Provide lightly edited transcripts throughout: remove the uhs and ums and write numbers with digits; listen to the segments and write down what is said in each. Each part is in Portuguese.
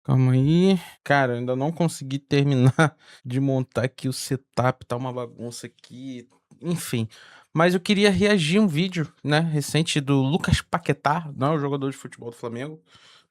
Calma aí. Cara, eu ainda não consegui terminar de montar aqui o setup, tá uma bagunça aqui, enfim. Mas eu queria reagir a um vídeo, né, recente do Lucas Paquetá, não é o jogador de futebol do Flamengo,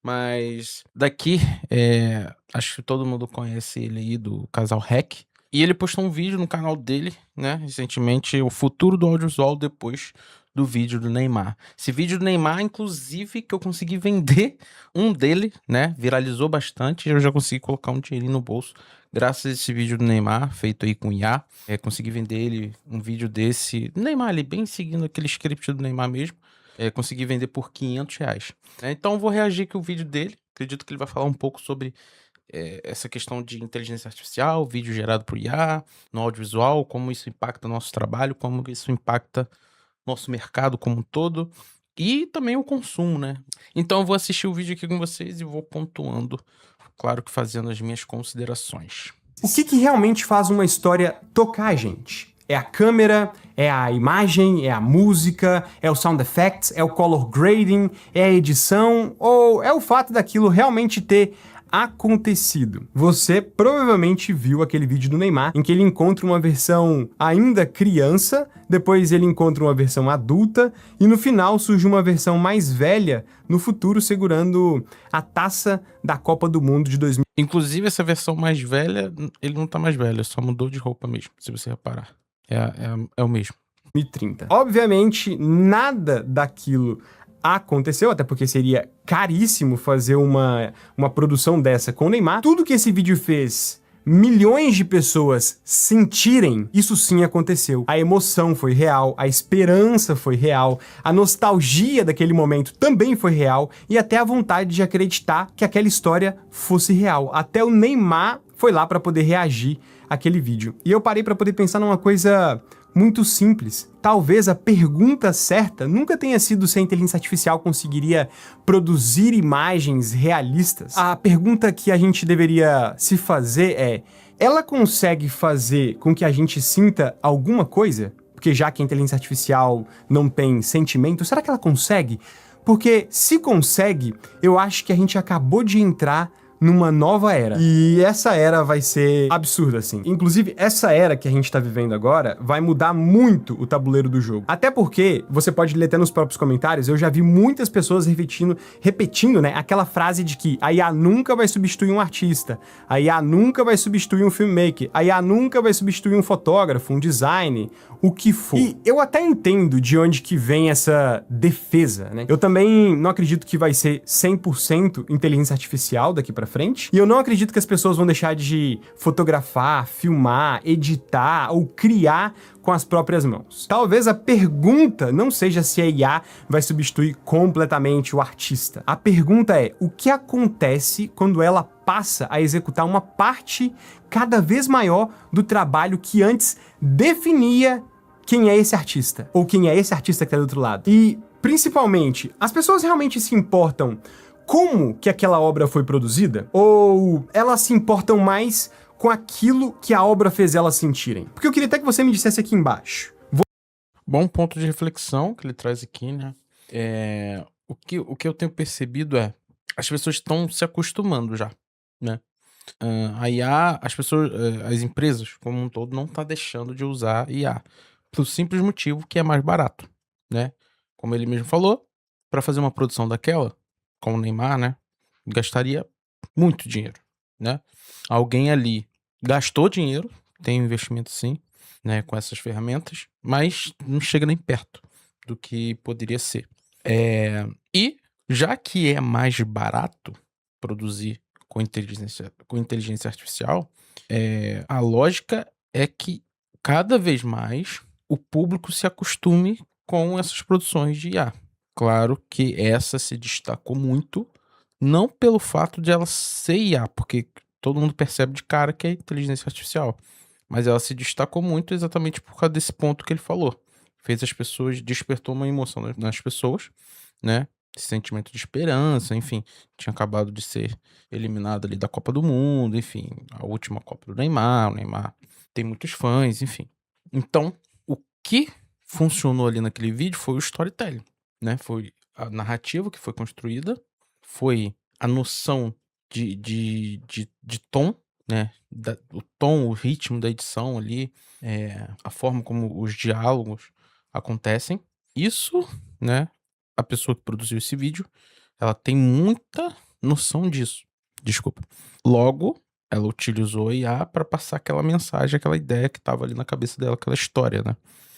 mas daqui, acho que todo mundo conhece ele aí do casal REC. E ele postou um vídeo no canal dele, né, recentemente, o futuro do audiovisual depois do vídeo do Neymar. Esse vídeo do Neymar, inclusive, que eu consegui vender um dele, né, viralizou bastante, e eu já consegui colocar um dinheirinho no bolso, graças a esse vídeo do Neymar, feito aí com IA. Consegui vender ele um vídeo desse, Neymar ali, bem seguindo aquele script do Neymar mesmo, consegui vender por R$ 500. Então eu vou reagir aqui o vídeo dele, acredito que ele vai falar um pouco sobre essa questão de inteligência artificial, vídeo gerado por IA, no audiovisual, como isso impacta nosso trabalho, como isso impacta nosso mercado como um todo e também o consumo, né? Então eu vou assistir o vídeo aqui com vocês e vou pontuando, claro que fazendo as minhas considerações. O que realmente faz uma história tocar a gente? É a câmera, é a imagem, é a música, é o sound effects, é o color grading, é a edição ou é o fato daquilo realmente ter acontecido? Você provavelmente viu aquele vídeo do Neymar em que ele encontra uma versão ainda criança, depois ele encontra uma versão adulta e no final surge uma versão mais velha no futuro segurando a taça da Copa do Mundo de 2000. Inclusive essa versão mais velha, ele não tá mais velho, só mudou de roupa mesmo, se você reparar. É o mesmo. 2030. Obviamente, nada daquilo aconteceu, até porque seria caríssimo fazer uma produção dessa com o Neymar. Tudo que esse vídeo fez milhões de pessoas sentirem, isso sim aconteceu. A emoção foi real, a esperança foi real, a nostalgia daquele momento também foi real e até a vontade de acreditar que aquela história fosse real. Até o Neymar foi lá para poder reagir àquele vídeo. E eu parei para poder pensar numa coisa muito simples. Talvez a pergunta certa nunca tenha sido se a inteligência artificial conseguiria produzir imagens realistas. A pergunta que a gente deveria se fazer é: ela consegue fazer com que a gente sinta alguma coisa? Porque já que a inteligência artificial não tem sentimento, será que ela consegue? Porque se consegue, eu acho que a gente acabou de entrar numa nova era. E essa era vai ser absurda, assim. Inclusive, essa era que a gente tá vivendo agora vai mudar muito o tabuleiro do jogo. Até porque, você pode ler até nos próprios comentários, eu já vi muitas pessoas repetindo, né, aquela frase de que a IA nunca vai substituir um artista, a IA nunca vai substituir um filmmaker, a IA nunca vai substituir um fotógrafo, um design, o que for. E eu até entendo de onde que vem essa defesa, né? Eu também não acredito que vai ser 100% inteligência artificial daqui pra frente, e eu não acredito que as pessoas vão deixar de fotografar, filmar, editar ou criar com as próprias mãos. Talvez a pergunta não seja se a IA vai substituir completamente o artista. A pergunta é: o que acontece quando ela passa a executar uma parte cada vez maior do trabalho que antes definia quem é esse artista, ou quem é esse artista que tá do outro lado? E, principalmente, as pessoas realmente se importam como que aquela obra foi produzida? Ou elas se importam mais com aquilo que a obra fez elas sentirem? Porque eu queria até que você me dissesse aqui embaixo. Bom ponto de reflexão que ele traz aqui, né? O que eu tenho percebido é as pessoas estão se acostumando já, né? A IA, as empresas como um todo não tá deixando de usar IA, pelo simples motivo que é mais barato, né? Como ele mesmo falou, para fazer uma produção daquela, como o Neymar, né, gastaria muito dinheiro, né? Alguém ali gastou dinheiro, tem um investimento sim, né, com essas ferramentas, mas não chega nem perto do que poderia ser. E já que é mais barato produzir com inteligência artificial, a lógica é que cada vez mais o público se acostume com essas produções de IA. Claro que essa se destacou muito, não pelo fato de ela ser IA, porque todo mundo percebe de cara que é inteligência artificial, mas ela se destacou muito exatamente por causa desse ponto que ele falou. Fez as pessoas, despertou uma emoção nas pessoas, né? Esse sentimento de esperança, enfim, tinha acabado de ser eliminado ali da Copa do Mundo, enfim, a última Copa do Neymar, o Neymar tem muitos fãs, enfim. Então, o que funcionou ali naquele vídeo foi o storytelling, né? Foi a narrativa que foi construída, foi a noção de tom, né? O tom, o ritmo da edição ali, a forma como os diálogos acontecem. Isso, né? A pessoa que produziu esse vídeo, ela tem muita noção disso. Desculpa. Logo, ela utilizou a IA para passar aquela mensagem, aquela ideia que estava ali na cabeça dela, aquela história,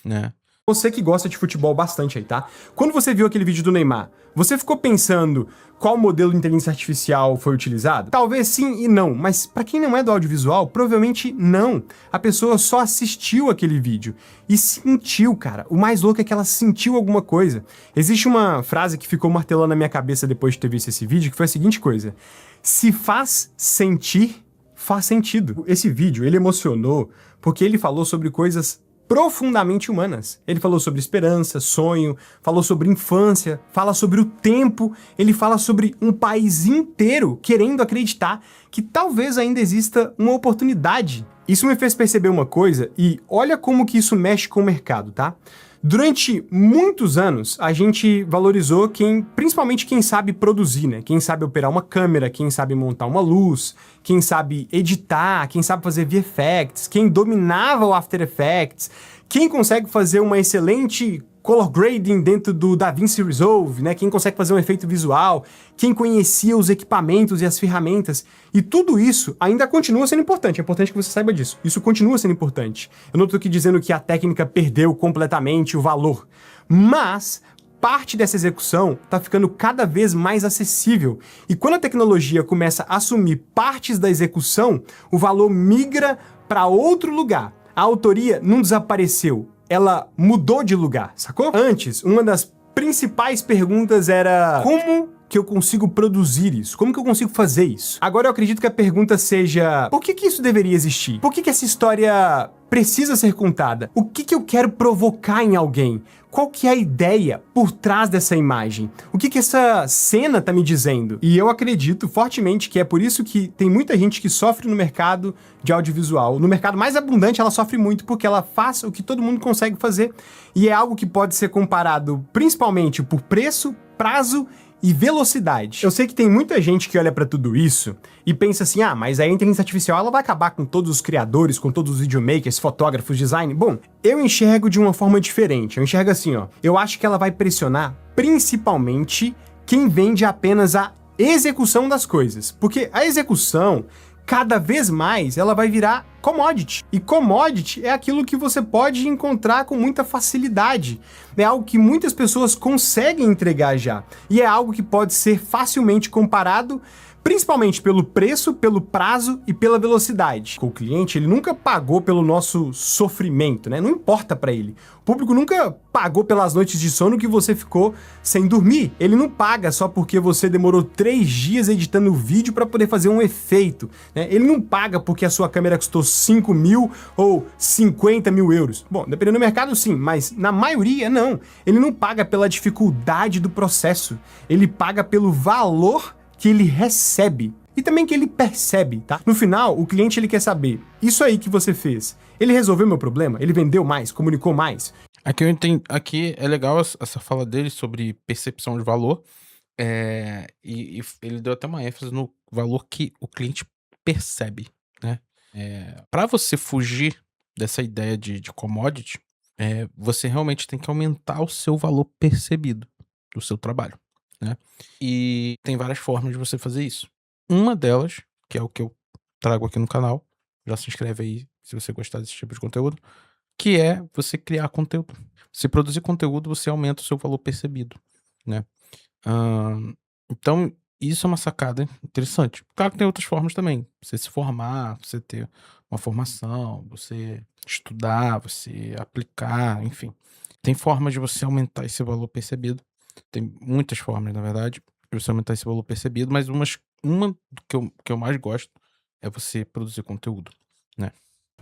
né? Você que gosta de futebol bastante aí, tá? Quando você viu aquele vídeo do Neymar, você ficou pensando qual modelo de inteligência artificial foi utilizado? Talvez sim e não, mas pra quem não é do audiovisual, provavelmente não. A pessoa só assistiu aquele vídeo e sentiu, cara. O mais louco é que ela sentiu alguma coisa. Existe uma frase que ficou martelando na minha cabeça depois de ter visto esse vídeo, que foi a seguinte coisa: se faz sentir, faz sentido. Esse vídeo, ele emocionou porque ele falou sobre coisas profundamente humanas. Ele falou sobre esperança, sonho, falou sobre infância, fala sobre o tempo, ele fala sobre um país inteiro querendo acreditar que talvez ainda exista uma oportunidade. Isso me fez perceber uma coisa e olha como que isso mexe com o mercado, tá? Durante muitos anos, a gente valorizou principalmente quem sabe produzir, né? Quem sabe operar uma câmera, quem sabe montar uma luz, quem sabe editar, quem sabe fazer VFX, quem dominava o After Effects, quem consegue fazer uma excelente color grading dentro do DaVinci Resolve, né? Quem consegue fazer um efeito visual, quem conhecia os equipamentos e as ferramentas. E tudo isso ainda continua sendo importante. É importante que você saiba disso. Isso continua sendo importante. Eu não estou aqui dizendo que a técnica perdeu completamente o valor, mas parte dessa execução está ficando cada vez mais acessível. E quando a tecnologia começa a assumir partes da execução, o valor migra para outro lugar. A autoria não desapareceu, ela mudou de lugar, sacou? Antes, uma das principais perguntas era: como que eu consigo produzir isso? Como que eu consigo fazer isso? Agora eu acredito que a pergunta seja: por que isso deveria existir? Por que essa história precisa ser contada? O que eu quero provocar em alguém? Qual que é a ideia por trás dessa imagem? O que essa cena tá me dizendo? E eu acredito fortemente que é por isso que tem muita gente que sofre no mercado de audiovisual. No mercado mais abundante, ela sofre muito porque ela faz o que todo mundo consegue fazer. E é algo que pode ser comparado principalmente por preço, prazo e velocidade. Eu sei que tem muita gente que olha pra tudo isso e pensa assim: ah, mas a inteligência artificial ela vai acabar com todos os criadores, com todos os videomakers, fotógrafos, design. Bom, eu enxergo de uma forma diferente. Eu enxergo assim, ó. Eu acho que ela vai pressionar principalmente quem vende apenas a execução das coisas. Porque a execução, cada vez mais, ela vai virar commodity. E commodity é aquilo que você pode encontrar com muita facilidade. É algo que muitas pessoas conseguem entregar já. E é algo que pode ser facilmente comparado, principalmente pelo preço, pelo prazo e pela velocidade. O cliente, ele nunca pagou pelo nosso sofrimento, né? Não importa pra ele. O público nunca pagou pelas noites de sono que você ficou sem dormir. Ele não paga só porque você demorou 3 dias editando o vídeo pra poder fazer um efeito, né? Ele não paga porque a sua câmera custou 5 mil ou 50 mil euros. Bom, dependendo do mercado, sim, mas na maioria, não. Ele não paga pela dificuldade do processo. Ele paga pelo valor que ele recebe e também que ele percebe, tá? No final, o cliente ele quer saber: isso aí que você fez, ele resolveu meu problema? Ele vendeu mais? Comunicou mais? Aqui eu entendo, aqui é legal essa fala dele sobre percepção de valor, e ele deu até uma ênfase no valor que o cliente percebe, né? Para você fugir dessa ideia de commodity, você realmente tem que aumentar o seu valor percebido do seu trabalho, né? E tem várias formas de você fazer isso. Uma delas, que é o que eu trago aqui no canal, já se inscreve aí se você gostar desse tipo de conteúdo, que é você criar conteúdo. Se produzir conteúdo, você aumenta o seu valor percebido, né? Então, isso é uma sacada interessante. Claro que tem outras formas também. Você se formar, você ter uma formação, você estudar, você aplicar, enfim. Tem formas de você aumentar esse valor percebido. Tem muitas formas, na verdade, de você aumentar esse valor percebido, mas uma que eu mais gosto é você produzir conteúdo, né?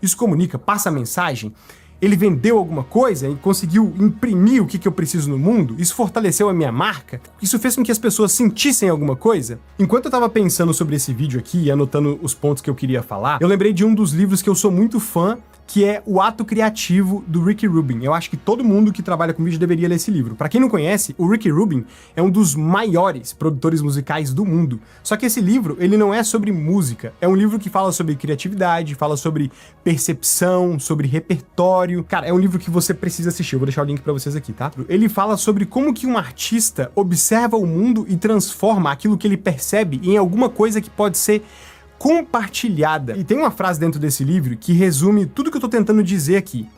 Isso comunica, passa a mensagem. Ele vendeu alguma coisa e conseguiu imprimir o que eu preciso no mundo? Isso fortaleceu a minha marca? Isso fez com que as pessoas sentissem alguma coisa? Enquanto eu tava pensando sobre esse vídeo aqui e anotando os pontos que eu queria falar, eu lembrei de um dos livros que eu sou muito fã que é O Ato Criativo, do Rick Rubin. Eu acho que todo mundo que trabalha com vídeo deveria ler esse livro. Pra quem não conhece, o Rick Rubin é um dos maiores produtores musicais do mundo. Só que esse livro, ele não é sobre música. É um livro que fala sobre criatividade, fala sobre percepção, sobre repertório. Cara, é um livro que você precisa assistir. Eu vou deixar o link pra vocês aqui, tá? Ele fala sobre como que um artista observa o mundo e transforma aquilo que ele percebe em alguma coisa que pode ser compartilhada. E tem uma frase dentro desse livro que resume tudo que eu tô tentando dizer aqui.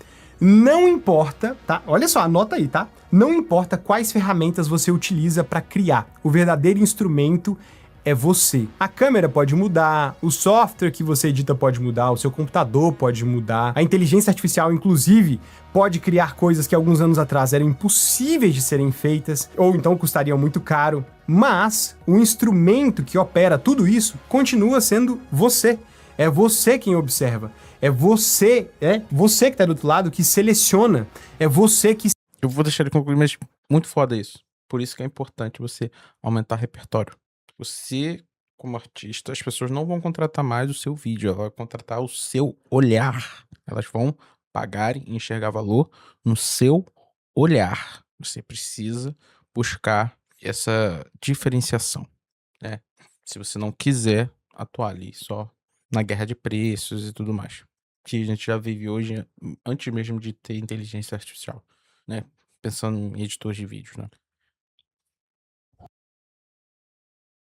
Não importa, tá? Olha só, anota aí, tá? Não importa quais ferramentas você utiliza para criar. O verdadeiro instrumento é você. A câmera pode mudar, o software que você edita pode mudar, o seu computador pode mudar, a inteligência artificial, inclusive, pode criar coisas que alguns anos atrás eram impossíveis de serem feitas, ou então custariam muito caro, mas o instrumento que opera tudo isso continua sendo você. É você quem observa. É você que tá do outro lado que seleciona. É você que... Eu vou deixar ele concluir, mas muito foda isso. Por isso que é importante você aumentar repertório. Você, como artista, as pessoas não vão contratar mais o seu vídeo, elas vão contratar o seu olhar. Elas vão pagar e enxergar valor no seu olhar. Você precisa buscar essa diferenciação, né? Se você não quiser atuar ali só na guerra de preços e tudo mais, que a gente já vive hoje, antes mesmo de ter inteligência artificial, né? Pensando em editores de vídeo, né?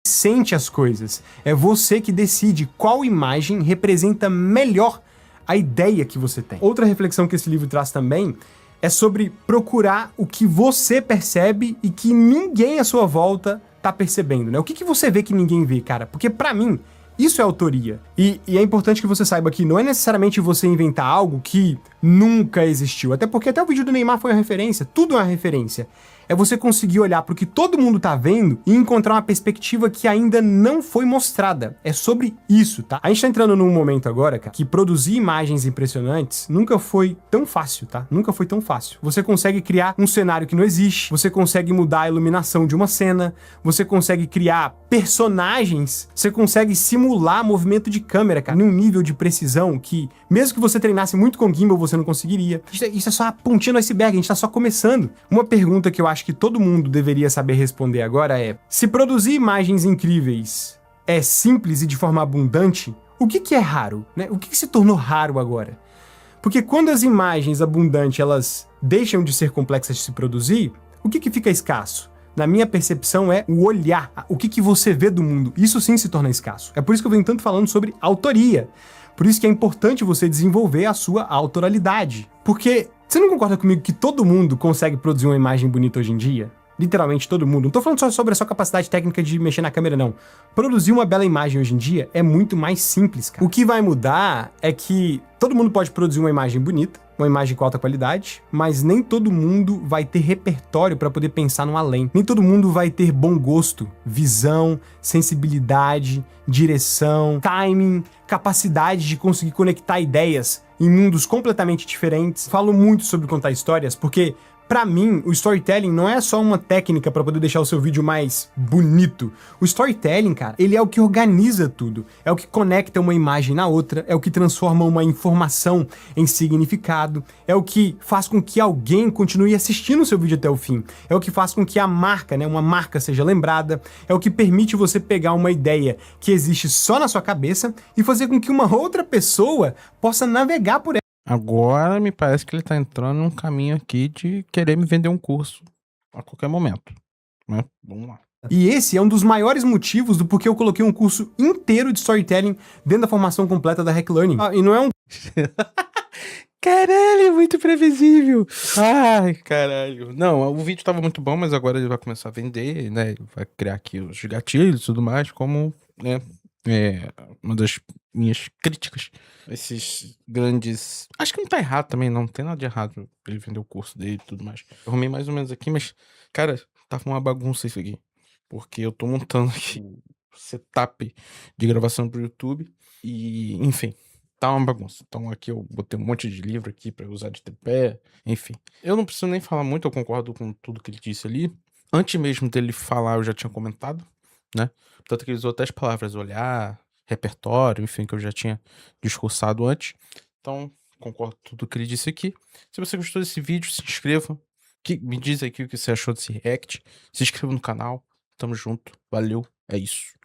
Sente as coisas. É você que decide qual imagem representa melhor a ideia que você tem. Outra reflexão que esse livro traz também é sobre procurar o que você percebe e que ninguém à sua volta tá percebendo, né? O que você vê que ninguém vê, cara? Porque pra mim, isso é autoria. E é importante que você saiba que não é necessariamente você inventar algo que nunca existiu. Até porque até o vídeo do Neymar foi uma referência. Tudo é uma referência. É você conseguir olhar pro que todo mundo tá vendo e encontrar uma perspectiva que ainda não foi mostrada. É sobre isso, tá? A gente tá entrando num momento agora, cara, que produzir imagens impressionantes nunca foi tão fácil, tá? Nunca foi tão fácil. Você consegue criar um cenário que não existe, você consegue mudar a iluminação de uma cena, você consegue criar personagens, você consegue simular movimento de câmera, cara, num nível de precisão que, mesmo que você treinasse muito com gimbal, você não conseguiria. Isso é só a pontinha do iceberg, a gente tá só começando. Uma pergunta que eu acho que todo mundo deveria saber responder agora é: se produzir imagens incríveis é simples e de forma abundante, o que é raro, né? O que se tornou raro agora? Porque quando as imagens abundantes, elas deixam de ser complexas de se produzir, o que fica escasso? Na minha percepção é o olhar, o que você vê do mundo. Isso sim se torna escasso. É por isso que eu venho tanto falando sobre autoria. Por isso que é importante você desenvolver a sua autoralidade. Porque você não concorda comigo que todo mundo consegue produzir uma imagem bonita hoje em dia? Literalmente todo mundo. Não tô falando só sobre a sua capacidade técnica de mexer na câmera, não. Produzir uma bela imagem hoje em dia é muito mais simples, cara. O que vai mudar é que todo mundo pode produzir uma imagem bonita, uma imagem com alta qualidade, mas nem todo mundo vai ter repertório para poder pensar no além. Nem todo mundo vai ter bom gosto, visão, sensibilidade, direção, timing, capacidade de conseguir conectar ideias em mundos completamente diferentes. Falo muito sobre contar histórias porque, pra mim, o storytelling não é só uma técnica pra poder deixar o seu vídeo mais bonito. O storytelling, cara, ele é o que organiza tudo. É o que conecta uma imagem na outra, é o que transforma uma informação em significado, é o que faz com que alguém continue assistindo o seu vídeo até o fim. É o que faz com que a marca, né, uma marca seja lembrada, é o que permite você pegar uma ideia que existe só na sua cabeça e fazer com que uma outra pessoa possa navegar por ela. Agora me parece que ele tá entrando num caminho aqui de querer me vender um curso a qualquer momento, né? Vamos lá. E esse é um dos maiores motivos do porquê eu coloquei um curso inteiro de storytelling dentro da formação completa da Hack Learning. E não é um... Caralho, muito previsível. Ai, caralho. Não, o vídeo tava muito bom, mas agora ele vai começar a vender, né? Vai criar aqui os gatilhos e tudo mais, como, né? Uma das minhas críticas. Esses grandes... Acho que não tá errado também, não tem nada de errado ele vender o curso dele e tudo mais. Eu arrumei mais ou menos aqui, mas, cara, tá uma bagunça isso aqui. Porque eu tô montando aqui o setup de gravação pro YouTube e, enfim, tá uma bagunça. Então aqui eu botei um monte de livro aqui pra eu usar de tripé, enfim. Eu não preciso nem falar muito, eu concordo com tudo que ele disse ali. Antes mesmo dele falar, eu já tinha comentado, né? Tanto que ele usou até as palavras olhar, repertório, enfim, que eu já tinha discursado antes. Então, concordo com tudo que ele disse aqui. Se você gostou desse vídeo, se inscreva. Me diz aqui o que você achou desse react. Se inscreva no canal. Tamo junto. Valeu. É isso.